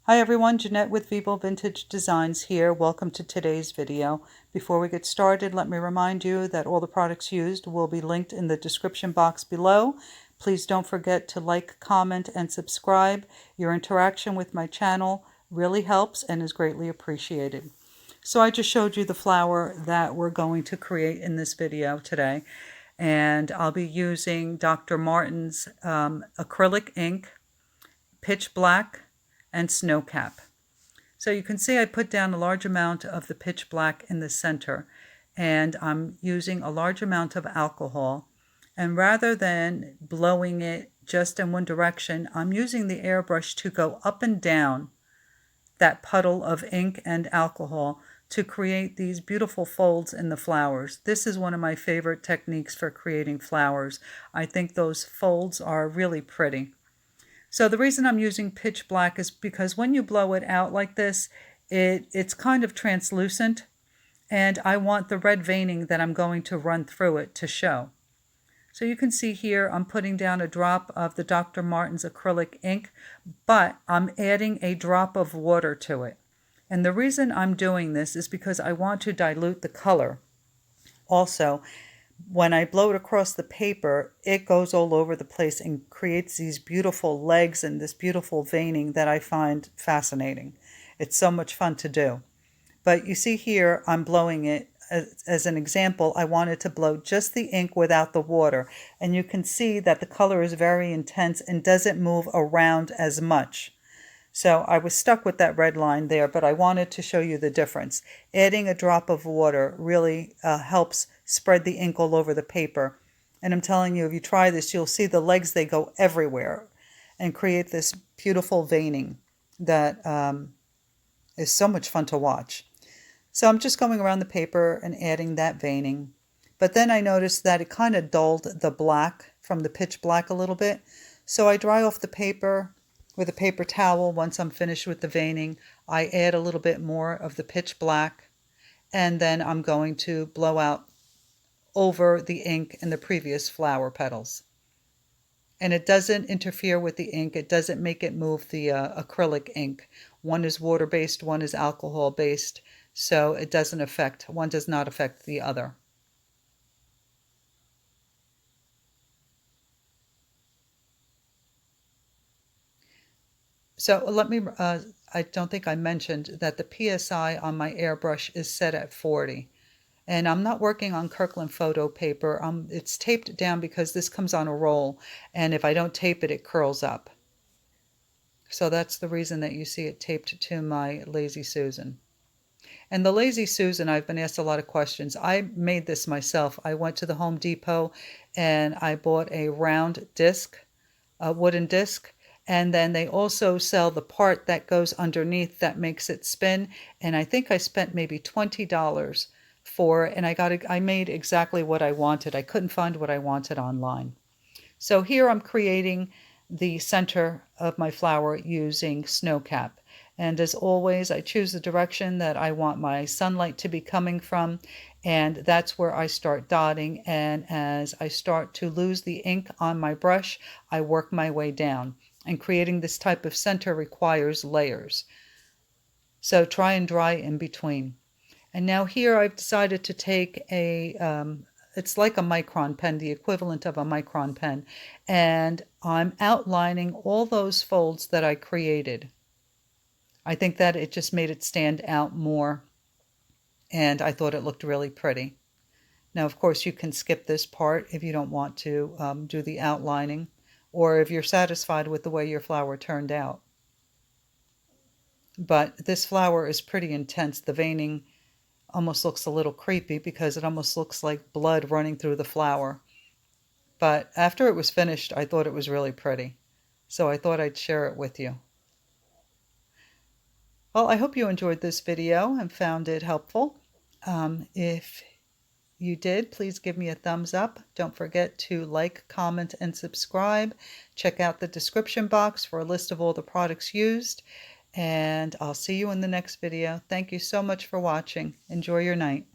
Hi everyone, Jeanette with Vivo Vintage Designs here. Welcome to today's video. Before we get started, let me remind you that all the products used will be linked in the description box below. Please don't forget to like, comment, and subscribe. Your interaction with my channel really helps and is greatly appreciated. So I just showed you the flower that we're going to create in this video today. And I'll be using Dr. Martin's acrylic ink, pitch black, and snow cap. So you can see I put down a large amount of the pitch black in the center, and I'm using a large amount of alcohol, and rather than blowing it just in one direction, I'm using the airbrush to go up and down that puddle of ink and alcohol to create these beautiful folds in the flowers. This is one of my favorite techniques for creating flowers. I think those folds are really pretty. So the reason I'm using pitch black is because when you blow it out like this, it's kind of translucent, and I want the red veining that I'm going to run through it to show. So you can see here I'm putting down a drop of the Dr. Martin's acrylic ink, but I'm adding a drop of water to it. And the reason I'm doing this is because I want to dilute the color. Also, when I blow it across the paper, it goes all over the place and creates these beautiful legs and this beautiful veining that I find fascinating. It's so much fun to do. But you see here, I'm blowing it. As an example, I wanted to blow just the ink without the water. And you can see that the color is very intense and doesn't move around as much. So I was stuck with that red line there, but I wanted to show you the difference. Adding a drop of water really helps spread the ink all over the paper. And I'm telling you, if you try this, you'll see the legs, they go everywhere and create this beautiful veining that is so much fun to watch. So I'm just going around the paper and adding that veining. But then I noticed that it kind of dulled the black from the pitch black a little bit. So I dry off the paper with a paper towel. Once I'm finished with the veining, I add a little bit more of the pitch black, and then I'm going to blow out over the ink in the previous flower petals. And it doesn't interfere with the ink. It doesn't make it move the acrylic ink. One is water-based, one is alcohol-based, so it doesn't affect, one does not affect the other. So let me, I don't think I mentioned that the PSI on my airbrush is set at 40. And I'm not working on Kirkland photo paper. It's taped down because this comes on a roll. And if I don't tape it, it curls up. So that's the reason that you see it taped to my Lazy Susan. And the Lazy Susan, I've been asked a lot of questions. I made this myself. I went to the Home Depot and I bought a round disc, a wooden disc. And then they also sell the part that goes underneath that makes it spin. And I think I spent maybe $20 for it, and I made exactly what I wanted. I couldn't find what I wanted online. So here I'm creating the center of my flower using snow cap. And as always, I choose the direction that I want my sunlight to be coming from, and that's where I start dotting. And as I start to lose the ink on my brush, I work my way down. And creating this type of center requires layers. So try and dry in between. And now here I've decided to take a, it's like a micron pen, the equivalent of a micron pen. And I'm outlining all those folds that I created. I think that it just made it stand out more. And I thought it looked really pretty. Now, of course, you can skip this part if you don't want to do the outlining, or if you're satisfied with the way your flower turned out. But this flower is pretty intense. The veining almost looks a little creepy because it almost looks like blood running through the flower. But after it was finished, I thought it was really pretty. So I thought I'd share it with you. Well, I hope you enjoyed this video and found it helpful. If you did, please give me a thumbs up. Don't forget to like, comment, and subscribe. Check out the description box for a list of all the products used. And I'll see you in the next video. Thank you so much for watching. Enjoy your night.